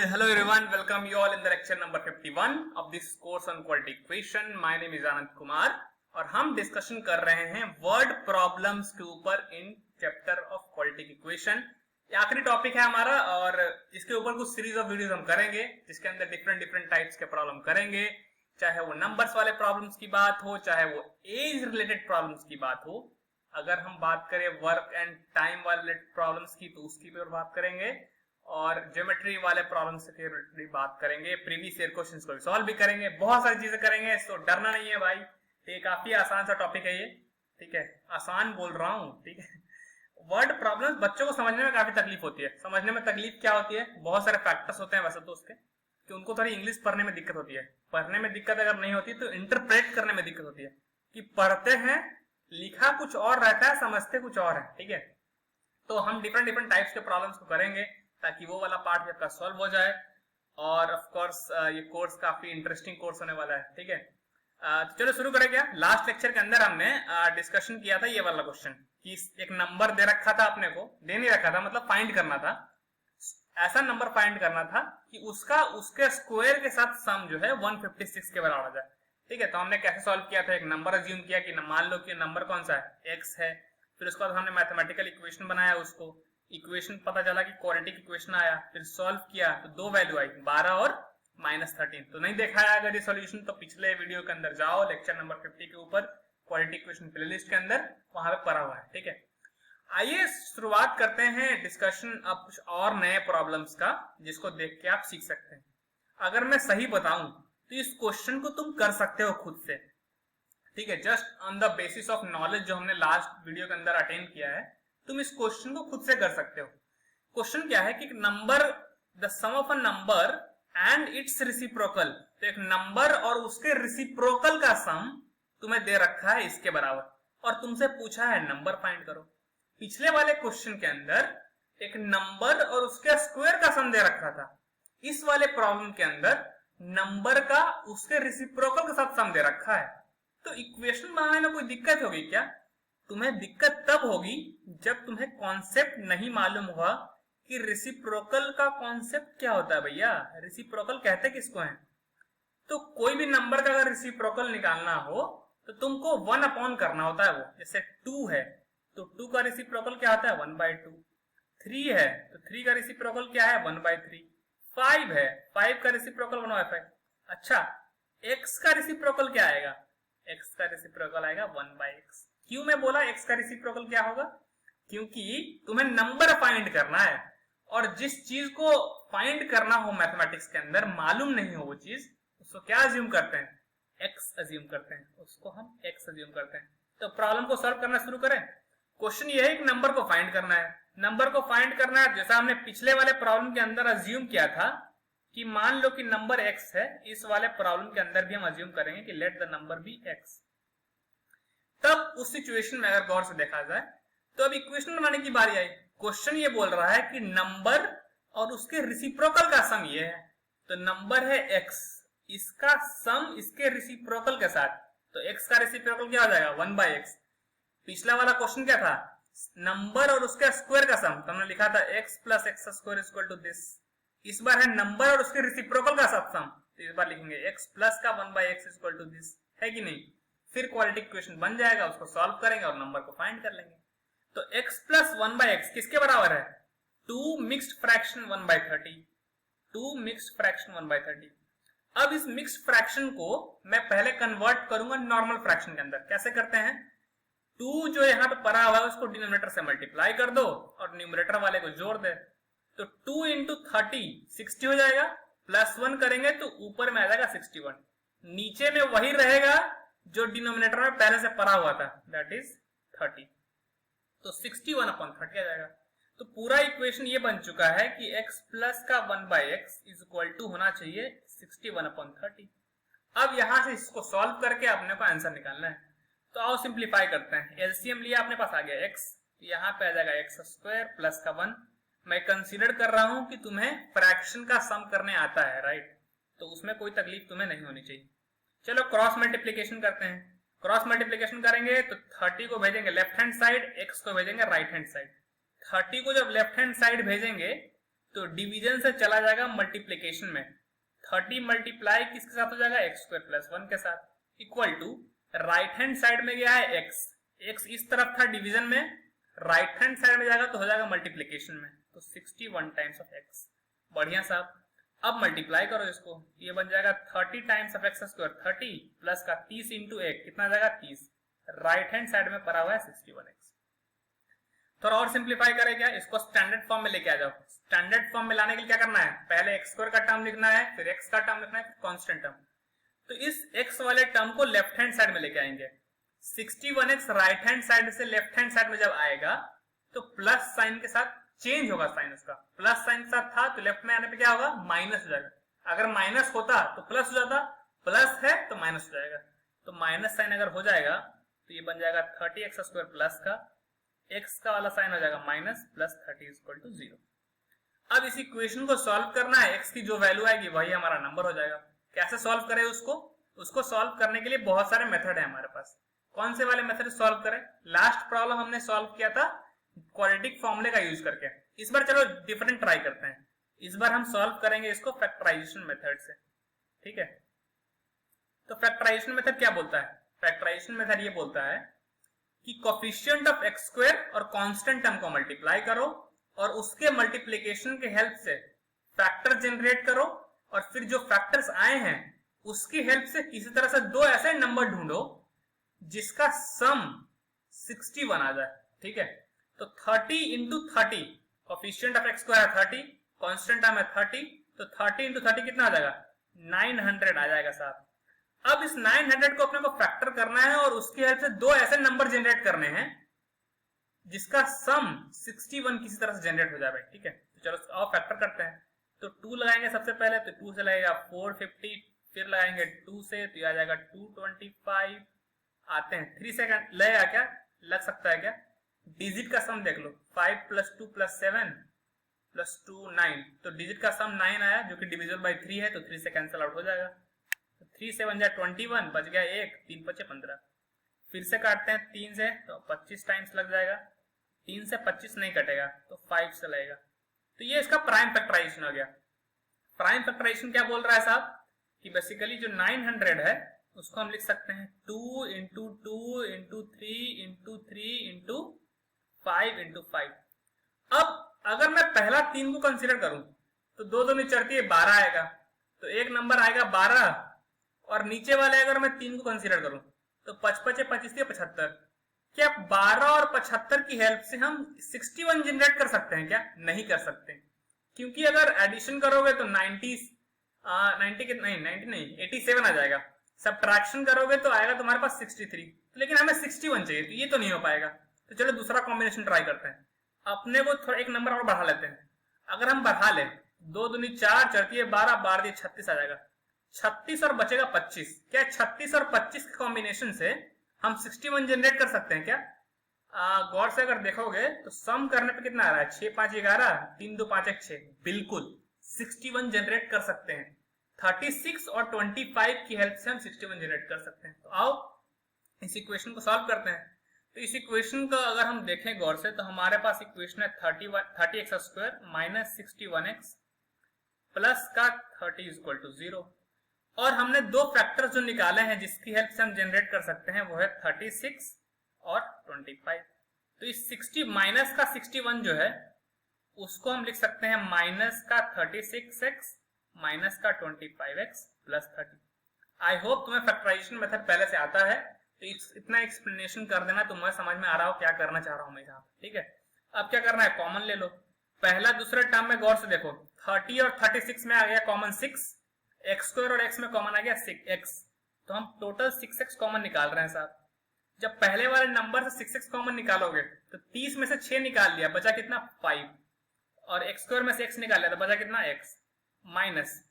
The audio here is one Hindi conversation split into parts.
Hello everyone, welcome you all in the lecture number 51 of this course on quality equation. My name is Anand Kumar और हम डिस्कशन कर रहे हैं वर्ड प्रॉब्लम्स के ऊपर in chapter of quality equation. ये आखिरी टॉपिक है हमारा और इसके ऊपर कुछ सीरीज ऑफ वीडियोस हम करेंगे जिसके अंदर डिफरेंट टाइप्स के प्रॉब्लम करेंगे, चाहे वो नंबर्स वाले प्रॉब्लम्स की बात हो, चाहे वो एज रिलेटेड प्रॉब्लम्स की बात हो। अगर हम बात करें वर्क एंड टाइम वाले प्रॉब्लम्स की तो उसकी भी बात करेंगे और ज्योमेट्री वाले प्रॉब्लम्स की भी बात करेंगे, प्रीवियस ईयर क्वेश्चंस को भी सॉल्व भी करेंगे, बहुत सारी चीजें करेंगे। तो डरना नहीं है भाई, ये काफी आसान सा टॉपिक है ये, ठीक है, आसान बोल रहा हूँ, ठीक है। वर्ड प्रॉब्लम्स बच्चों को समझने में काफी तकलीफ होती है। समझने में तकलीफ क्या होती है, बहुत सारे फैक्टर्स होते हैं वैसे तो उसके, कि उनको थोड़ी इंग्लिश पढ़ने में दिक्कत होती है। पढ़ने में दिक्कत अगर नहीं होती तो इंटरप्रेट करने में दिक्कत होती है, कि पढ़ते हैं लिखा कुछ और रहता है, समझते कुछ और है, ठीक है। तो हम डिफरेंट टाइप्स के प्रॉब्लम्स को करेंगे ताकि वो वाला पार्ट भी आपका सॉल्व हो जाए। और ऑफ कोर्स ये कोर्स काफी इंटरेस्टिंग कोर्स होने वाला है, ठीक है। तो चलो शुरू करें। क्या लास्ट लेक्चर के अंदर हमने डिस्कशन किया था ये वाला क्वेश्चन कि एक नंबर दे रखा था, अपने को दे नहीं रखा था, मतलब फाइंड करना था, ऐसा नंबर फाइंड करना था कि उसका उसके स्क्वायर के साथ सम जो है 156 के बराबर आ जाए, ठीक है। तो हमने कैसे सॉल्व किया था, एक नंबर अज्यूम किया कि मान लो कि नंबर कौन सा है, एक्स है। फिर उसके बाद हमने मैथमेटिकल इक्वेशन बनाया, उसको इक्वेशन पता चला कि क्वाड्रेटिक इक्वेशन आया, फिर सॉल्व किया तो दो वैल्यू आई, 12 और -13। तो नहीं देखा है अगर ये सॉल्यूशन तो पिछले वीडियो के अंदर जाओ, लेक्चर नंबर 50 के ऊपर क्वाड्रेटिक इक्वेशन प्लेलिस्ट के अंदर वहां पे पढ़ा हुआ है, ठीक है। आइए शुरुआत करते हैं डिस्कशन अब कुछ और नए प्रॉब्लम्स का, जिसको देख के आप सीख सकते हैं। अगर मैं सही बताऊं तो इस क्वेश्चन को तुम कर सकते हो खुद से, ठीक है, just on the basis of knowledge जो हमने लास्ट वीडियो के अंदर अटेंड किया है, तुम इस क्वेश्चन को खुद से कर सकते हो। क्वेश्चन क्या है कि number, the sum of a number and its reciprocal, तो एक नंबर और उसके रेसिप्रोकल का सम तुम्हें दे रखा है इसके बराबर, और तुमसे पूछा है नंबर फाइंड करो। पिछले वाले क्वेश्चन के अंदर एक नंबर और उसके स्क्वायर का सम दे रखा था, इस वाले प्रॉब्लम के अंदर नंबर का उसके रेसिप्रोकल के साथ सम दे रखा है। तो इक्वेशन बनाने में कोई दिक्कत होगी क्या? तुम्हें दिक्कत तब होगी जब तुम्हें कॉन्सेप्ट नहीं मालूम हुआ कि रेसिप्रोकल का कॉन्सेप्ट क्या होता है। भैया रेसिप्रोकल कहते किसको है? तो कोई भी नंबर का अगर रेसिप्रोकल निकालना हो तो तुमको 1 अपॉन करना होता है। वो जैसे 2 है तो 2 का रेसिप्रोकल क्या होता है, 1/2। 3 है तो 3 का रेसिप्रोकल क्या है, 1/3। 5 है, 5 का रेसिप्रोकल 1/5। अच्छा, x का रेसिप्रोकल क्या आएगा? x का रेसिप्रोकल आएगा 1/x। क्यों मैं बोला x का रेसिप्रोकल क्या होगा? क्योंकि तुम्हें नंबर फाइंड करना है, और जिस चीज को फाइंड करना हो मैथमेटिक्स के अंदर मालूम नहीं हो वो चीज, उसको क्या अज्यूम करते हैं, x अज्यूम करते हैं, उसको हम x अज्यूम करते हैं। तो प्रॉब्लम को सॉल्व करना शुरू करें। क्वेश्चन ये है कि नंबर को फाइंड करना है। नंबर को फाइंड करना है जैसा हमने पिछले वाले प्रॉब्लम के अंदर अज्यूम किया था कि मान लो कि नंबर x है, इस वाले प्रॉब्लम के अंदर भी हम अज्यूम करेंगे कि let the number be x। तब उस सिचुएशन में अगर गौर से देखा जाए तो अब इक्वेशन बनाने की बारी आई। क्वेश्चन ये बोल रहा है कि नंबर और उसके रेसिप्रोकल का सम ये है, तो नंबर है x, इसका सम इसके रेसिप्रोकल के साथ, तो x का रेसिप्रोकल क्या हो जाएगा, 1/x। पिछला वाला क्वेश्चन क्या था, नंबर और उसके स्क्वायर का सम, तो हमने लिखा था x + x² equal to this. इस बार है नंबर और उसके रेसिप्रोकल का सम, तो इस बार लिखेंगे x प्लस का 1/x इक्वल टू दिस, है कि नहीं। फिर क्वाड्रेटिक इक्वेशन बन जाएगा, उसको सॉल्व करेंगे और नंबर को फाइंड कर लेंगे। तो x प्लस 1/x किसके बराबर है, 2 मिक्स्ड फ्रैक्शन 1/30। 2 mixed fraction 1/30। अब इस मिक्स्ड फ्रैक्शन को मैं पहले कन्वर्ट करूंगा नॉर्मल फ्रैक्शन के अंदर। कैसे करते हैं, 2 जो यहाँ पे पड़ा हुआ है उसको डिनोमिनेटर से मल्टीप्लाई कर दो और न्यूमरेटर वाले को जोड़ दे, तो 2 × 30 60 हो जाएगा, +1 करेंगे तो ऊपर में आ जाएगा 61, नीचे में वही रहेगा जो डिनोमिनेटर में पहले से पड़ा हुआ था, दैट इज 30। तो 61/30 आ जाएगा। तो पूरा इक्वेशन ये बन चुका है कि x प्लस का 1/x इज इक्वल टू होना चाहिए 61/30। अब यहां से इसको सॉल्व करके अपने को आंसर निकालना है। तो आओ सिंप्लीफाई करते हैं। एलसीएम लिया, अपने पास आ गया x, यहाँ पे आ जाएगा x² प्लस का 1। मैं कंसीडर कर रहा हूं कि तुम्हें फ्रैक्शन का सम करने आता है, राइट, तो उसमें कोई तकलीफ तुम्हें नहीं होनी चाहिए। चलो क्रॉस मल्टीप्लीकेशन करते हैं। क्रॉस मल्टीप्लीकेशन करेंगे तो 30 को भेजेंगे लेफ्ट हैंड साइड, x को भेजेंगे राइट हैंड साइड। 30 को जब लेफ्ट हैंड साइड भेजेंगे तो डिवीजन से चला जाएगा मल्टीप्लीकेशन में, 30 मल्टीप्लाई किसके साथ हो जाएगा, एक्स स्क्वायर प्लस 1 के साथ, equal to right hand side में गया है एक्स, एक्स इस तरफ था डिवीजन में, राइट हैंड साइड में जाएगा तो हो जाएगा मल्टीप्लीकेशन में, तो 61 टाइम्स ऑफ एक्स। बढ़िया साहब, अब मल्टीप्लाई करो इसको, ये बन जाएगा 30 times of x square, 30 plus का 30 इंटू एक कितना जाएगा 30, राइट हैंड साइड में पड़ा हुआ है 61x। थोड़ा और सिंप्लीफाई करें क्या, इसको स्टैंडर्ड फॉर्म में लेके आ जाओ। स्टैंडर्ड फॉर्म में लाने के लिए क्या करना है, पहले एक्स स्क्वायर का टर्म लिखना है, फिर एक्स का टर्म लिखना है, फिर कांस्टेंट टर्म। तो इस एक्स वाले टर्म को लेफ्ट हैंड साइड में लेके आएंगे, 61x राइट हैंड साइड से लेफ्ट हैंड साइड में जब आएगा तो प्लस साइन के साथ चेंज होगा, साइन उसका प्लस साइन के साथ था तो लेफ्ट में आने पे क्या होगा, माइनस हो जाएगा। अगर माइनस होता तो प्लस हो जाता, प्लस है तो माइनस हो जाएगा, तो माइनस साइन अगर हो जाएगा तो ये बन जाएगा 30x स्क्वायर प्लस का x का वाला साइन हो जाएगा माइनस, प्लस 30 इक्वल टू 0। अब इस इक्वेशन को सॉल्व करना है, x की जो वैल्यू आएगी वही हमारा नंबर हो जाएगा। कैसे सॉल्व करें उसको सॉल्व करने के लिए बहुत सारे मेथड है हमारे पास। कौन से वाले मेथड सॉल्व करें, लास्ट प्रॉब्लम हमने सॉल्व किया था क्वाड्रेटिक फॉर्मूले का यूज करके, इस बार चलो डिफरेंट ट्राई करते हैं। इस बार हम सॉल्व करेंगे इसको फैक्टराइजेशन मेथड से, ठीक है। तो फैक्टराइजेशन मेथड क्या बोलता है, फैक्टराइजेशन मेथड ये बोलता है कि कोफिशिएंट ऑफ एक्स स्क्वायर और कांस्टेंट टर्म को मल्टीप्लाई करो और उसके मल्टीप्लिकेशन के हेल्प से फैक्टर जनरेट करो, और फिर जो फैक्टर्स आए हैं उसकी हेल्प से किसी तरह से दो ऐसे नंबर ढूंढो जिसका सम 61 आ जाए, ठीक है। तो 30 into 30, coefficient of x square 30, constant term है 30, तो 30 इंटू 30 कितना आ जाएगा, 900 आ जाएगा साहब। अब इस 900 को अपने को फैक्टर करना है और उसकी हेल्प से दो ऐसे नंबर जनरेट करने हैं जिसका सम 61 किसी तरह से जनरेट हो जाए भाई, ठीक है। तो चलो आओ फैक्टर करते हैं। तो 2 लगाएंगे सबसे पहले, तो 2 से लगेगा 450, फिर लगाएंगे 2 से तो आ जाएगा 225, आते हैं 3 सेकंड लगेगा क्या, लग सकता है क्या, डिजिट का सम देख लो, 5 प्लस 2 प्लस 7 प्लस 2 9, तो डिजिट का सम 9 आया जो कि डिविजिबल बाय 3 है, तो 3 से कैंसिल आउट हो जाएगा। 3 से बन जाए 21, बच गया 1, 3 5 15, फिर से काटते हैं 3 से तो 25 टाइम्स लग जाएगा, 3 से 25 नहीं कटेगा तो 5 से लगेगा। तो ये इसका प्राइम फैक्टराइजेशन हो गया। प्राइम फैक्टराइजेशन क्या बोल रहा है साहब कि बेसिकली जो 900 है उसको हम लिख सकते हैं 2 into 2 into 3 into 3 into 5 into 5। अब अगर मैं पहला 3 को कंसीडर करूं तो 2 2 चढ़ती है 12 आएगा, तो एक नंबर आएगा 12, और नीचे वाले अगर मैं 3 को कंसीडर करूं तो 5 5 25 75। क्या 12 और 75 की हेल्प से हम 61 जनरेट कर सकते हैं क्या, नहीं कर सकते, क्योंकि अगर एडिशन करोगे तो 90 नहीं 87 आ जाएगा, सब्ट्रैक्शन करोगे तो आएगा तुम्हारे पास 63, तो लेकिन हमें 61 चाहिए, तो ये तो नहीं हो पाएगा। तो चलो दूसरा कॉम्बिनेशन ट्राई करते हैं, अपने को थोड़ा एक नंबर और बढ़ा लेते हैं। अगर हम बढ़ा ले 2 दूनी 4 चढ़ती है 12, 12 दी 36 आ जाएगा, 36 और बचेगा 25। क्या 36 और 25 के कॉम्बिनेशन से हम 61 जनरेट कर सकते हैं क्या? गौर से अगर देखोगे तो सम करने पे कितना आ रहा है, 6 5 11, 3 2 5 1 6, बिल्कुल 61 जनरेट कर सकते हैं। 36 और 25 की हेल्प से हम 61 जनरेट कर सकते हैं। तो आओ इस इक्वेशन को सॉल्व करते हैं। तो इस इक्वेशन को अगर हम देखें गौर से तो हमारे पास इक्वेशन है 30x square minus 61x plus का 30 इक्वल टू 0, और हमने दो फैक्टर्स जो निकाले हैं जिसकी हेल्प से हम जनरेट कर सकते हैं वो है 36 और 25। तो इस 60 माइनस का 61 जो है उसको हम लिख सकते हैं माइनस का 36x माइनस का 25x प्लस 30। आई होप तुम्हें फैक्टराइजेशन मेथड पहले से आता है, तो इतना एक्सप्लेनेशन कर देना तो मैं समझ में आ रहा हूं क्या करना चाह रहा हूं मैं यहाँ पे, ठीक है। अब क्या करना है, कॉमन ले लो। पहला दूसरे टर्म में गौर से देखो, 30 और 36 में आ गया कॉमन 6, एक्स स्क्वायर और एक्स में कॉमन आ गया 6x, तो हम टोटल 6x कॉमन निकाल रहे हैं साहब। जब पहले वाले नंबर से 6x कॉमन निकालोगे तो 30 में से 6 निकाल लिया, बचा कितना 5, और एक्स स्क्वायर में से x निकाल लिया तो बचा कितना x, माइनस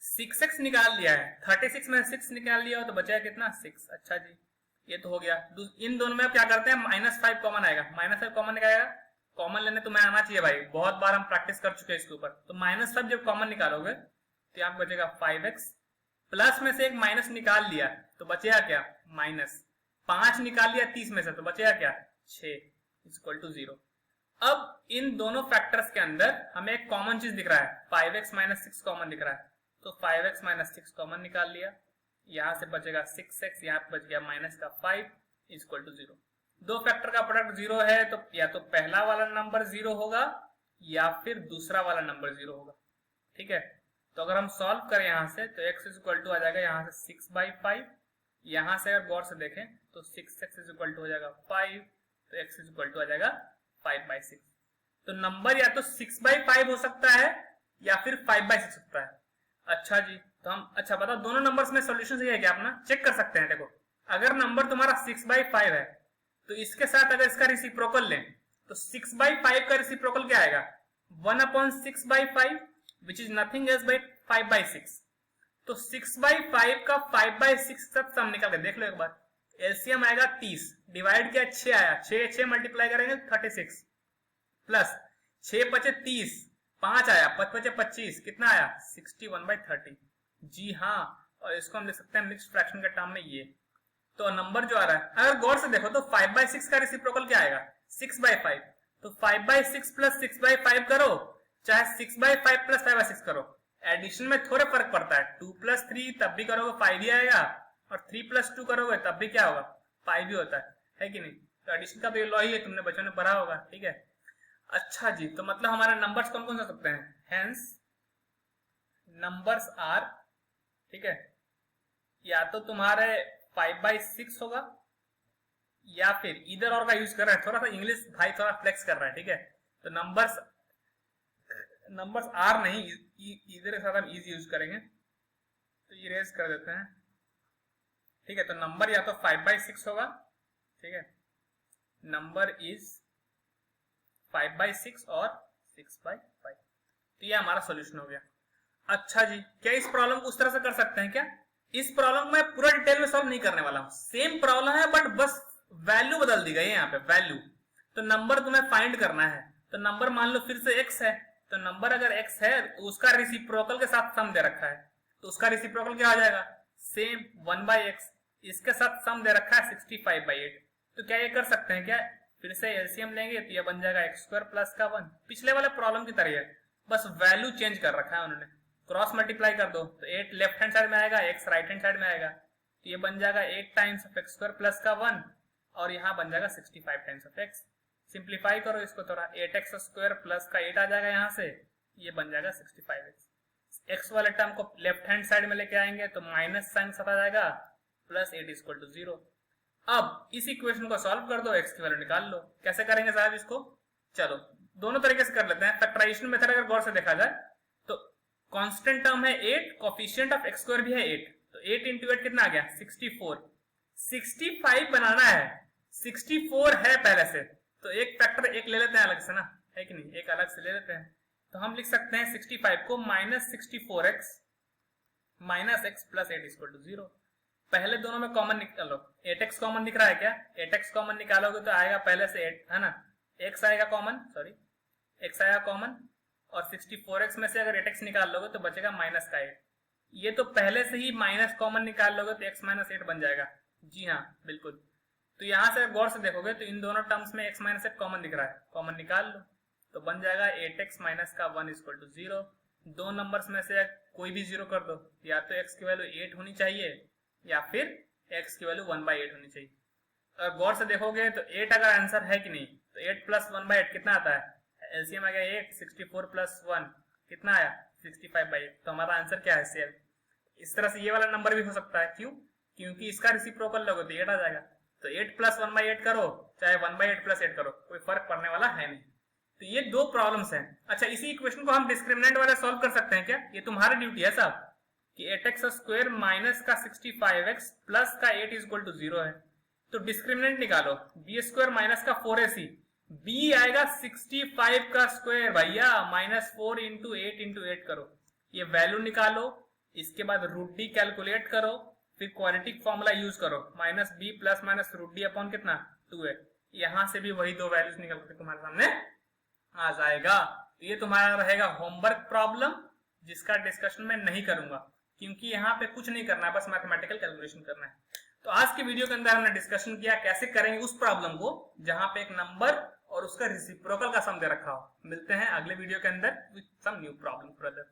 6x निकाल लिया है, 36 में 6 निकाल लिया तो बचा कितना 6। अच्छा जी, ये तो हो गया। इन दोनों में क्या करते हैं, -5 कॉमन आएगा, -5 कॉमन निकालेगा, कॉमन लेने तो मैं आना चाहिए भाई, बहुत बार हम प्रैक्टिस कर चुके हैं इसके ऊपर। तो -5 जब कॉमन निकालोगे तो यहाँ पे बचेगा 5x, प्लस में से एक माइनस निकाल लिया तो बचेगा क्या, -5 निकाल लिया 30 में से तो बचेगा क्या 6 इक्वल टू 0। अब इन दोनों फैक्टर्स के अंदर हमें एक कॉमन चीज दिख रहा है, 5x माइनस 6 कॉमन दिख रहा है, तो 5x माइनस 6 कॉमन निकाल लिया, यहां से बचेगा 6x, यहां पे बच गया माइनस का 5 इक्वल टू 0। दो फैक्टर का प्रोडक्ट 0 है तो या तो पहला वाला नंबर 0 होगा या फिर दूसरा वाला नंबर 0 होगा। ठीक है, तो अगर हम सॉल्व करें यहां से तो x इक्वल टू आ जाएगा यहां से 6/5, यहां से अगर गौर से देखें तो 6x इक्वल टू हो जाएगा 5, तो x इक्वल टू आ जाएगा 5/6। तो नंबर या तो 6/5 हो सकता है या फिर 5/6 सकता है। अच्छा जी, तो हम अच्छा बताओ दोनों नंबर्स में सॉल्यूशन सही है क्या? अपना चेक कर सकते हैं। देखो अगर नंबर तुम्हारा 6/5 है तो इसके साथ अगर इसका रेसिप्रोकल लें तो 6/5 का रेसिप्रोकल क्या आएगा? 1/6/5 which is nothing else bye 5/6। तो 6/5 का 5/6 सब सम निकाल के देख लो एक बार। एलसीएम आएगा 30, डिवाइड किया 6 आया, 6 मल्टीप्लाई करेंगे 36 प्लस 6 पचे 30, 5 आया, 5 पचे 25, कितना आया? 61/30। जी हाँ, और इसको हम लिख सकते हैं मिक्स्ड फ्रैक्शन के टर्म में ये। तो नंबर जो आ रहा है अगर गौर से देखो तो 5/6 का रेसिप्रोकल क्या आएगा? 6/5। तो 5/6 प्लस 6/5 करो, चाहे 6/5 प्लस 5/6 करो, एडिशन में थोड़े फर्क पड़ता है। 2 प्लस 3 तब भी करोगे 5 ही आएगा, और 3 प्लस 2 करोगे तब भी क्या होगा? 5 ही होता है कि नहीं? तो एडिशन का तो ये लॉ ही है, तुमने बच्चों ने पढ़ा होगा। ठीक है, अच्छा जी, तो मतलब हमारे नंबर्स कौन कौन से हो सकते हैं? हेंस नंबर्स आर, ठीक है, या तो तुम्हारे 5/6 होगा या फिर इधर और का यूज कर रहा है, थोड़ा सा इंग्लिश भाई थोड़ा फ्लेक्स कर रहा है। ठीक है, तो नंबर्स आर नहीं, इधर के साथ हम इज यूज करेंगे, तो इरेज कर देते हैं। ठीक है, तो नंबर या तो 5/6 होगा, ठीक है, नंबर इज 5/6 और 6/5। तो ये हमारा सॉल्यूशन हो गया। अच्छा जी, क्या इस प्रॉब्लम को उस तरह से कर सकते हैं क्या? इस प्रॉब्लम में पूरा डिटेल में सॉल्व नहीं करने वाला हूं, सेम प्रॉब्लम है बट बस वैल्यू बदल दी गई है यहाँ पे, वैल्यू। तो नंबर तुम्हें फाइंड करना है, तो नंबर मान लो फिर से x है, तो नंबर अगर x है तो उसका रेसिप्रोकल के साथ सम दे रखा है, तो उसका रेसिप्रोकल क्या आ जाएगा? सेम 1/x, इसके साथ सम दे रखा है 65/8। तो क्या ये कर सकते हैं क्या? फिर से एलसीएम लेंगे तो ये बन जाएगा x² प्लस का 1, पिछले वाले प्रॉब्लम की तरह है, बस वैल्यू चेंज कर रखा है उन्होंने। क्रॉस मल्टीप्लाई कर दो तो 8 लेफ्ट हैंड साइड में आएगा, x राइट हैंड साइड में आएगा, तो ये बन जाएगा 8 टाइम्स ऑफ x² प्लस का 1, और यहाँ बन जाएगा 65 टाइम्स ऑफ x। सिंप्लीफाई करो इसको थोड़ा, 8x² प्लस का 8 आ जाएगा यहाँ से, ये बन जाएगा 65x। x वाले टर्म को लेफ्ट हैंड साइड में लेके आएंगे तो माइनस साइन साथ आ जाएगा, प्लस 8 इक्वल टू 0। अब इस इक्वेशन को सॉल्व कर दो, x की वैल्यू निकाल लो। कैसे करेंगे साहब इसको? चलो दोनों तरीके से कर लेते हैं। फैक्टराइजेशन मेथड अगर गौर से देखा जाए तो कांस्टेंट टर्म है 8, कोफिशिएंट ऑफ x² भी है 8, तो 8 इंटू 8 कितना आ गया? 64। 65 बनाना है, 64 है पहले से, तो एक फैक्टर एक ले लेते हैं अलग से ना, है कि नहीं? एक अलग से ले लेते हैं, तो हम लिख सकते हैं 65 को minus 64x minus x plus 8 equal to 0। पहले दोनों में कॉमन निकालो, 8x कॉमन दिख रहा है क्या? 8x कॉमन निकालोगे तो आएगा पहले से 8, है ना, x आएगा कॉमन, सॉरी x आएगा कॉमन, और 64x में से अगर 8x निकाल लोगे तो बचेगा माइनस का 8। ये तो पहले से ही माइनस कॉमन निकाल लोगे तो x माइनस 8 बन जाएगा। जी हाँ बिल्कुल, तो यहां से गौर से देखोगे तो इन दोनों टर्म्स में x माइनस 8 कॉमन दिख रहा है, कॉमन निकाल लो तो बन जाएगा 8x माइनस का 1 इक्वल टू 0। दो नंबर्स में से कोई भी 0 कर दो, या तो x की वैल्यू 8 होनी चाहिए या फिर x की वैल्यू 1/8 होनी चाहिए। अगर गौर से देखोगे तो 8 अगर आंसर है कि नहीं, तो 8 प्लस 1/8 कितना आता है? एलसीएम आ गया 8, 64 प्लस 1 कितना आया? 65/8। तो हमारा आंसर क्या है? सेव। इस तरह से ये वाला नंबर भी हो सकता है, क्यों? क्योंकि इसका रेसिप्रोकल लोगे तो 8 आ जाएगा, तो 8 प्लस 1/8 करो चाहे 1/8 प्लस 8 करो, कोई फर्क पड़ने वाला है नहीं। तो ये दो प्रॉब्लम्स हैं। अच्छा, इसी इक्वेशन को हम डिस्क्रिमिनेंट वाले सॉल्व कर सकते हैं क्या? ये तुम्हारी ड्यूटी है साहब, कि 8x² माइनस का 65x प्लस का 8 इक्वल टू 0 है, तो डिस्क्रिमिनेंट निकालो, b² माइनस का 4ac, b आएगा 65 का स्क्वायर भैया, माइनस 4 इंटू 8 करो, ये वैल्यू निकालो, इसके बाद रूट डी कैलकुलेट करो, फिर क्वाड्रेटिक फॉर्मूला यूज करो, minus B plus minus root D upon कितना? 2 है। यहां से भी वही दो वैल्यूज निकल के तुम्हारे सामने आ जाएगा। तो ये तुम्हारा रहेगा होमवर्क प्रॉब्लम, जिसका डिस्कशन मैं नहीं करूंगा क्योंकि यहाँ पे कुछ नहीं करना है, बस मैथमेटिकल कैलकुलेशन करना है। तो आज के वीडियो के अंदर हमने डिस्कशन किया कैसे करेंगे उस प्रॉब्लम को जहां पे एक नंबर और उसका रेसिप्रोकल का सम दे रखा हो। मिलते हैं अगले वीडियो के अंदर with some new problem brother.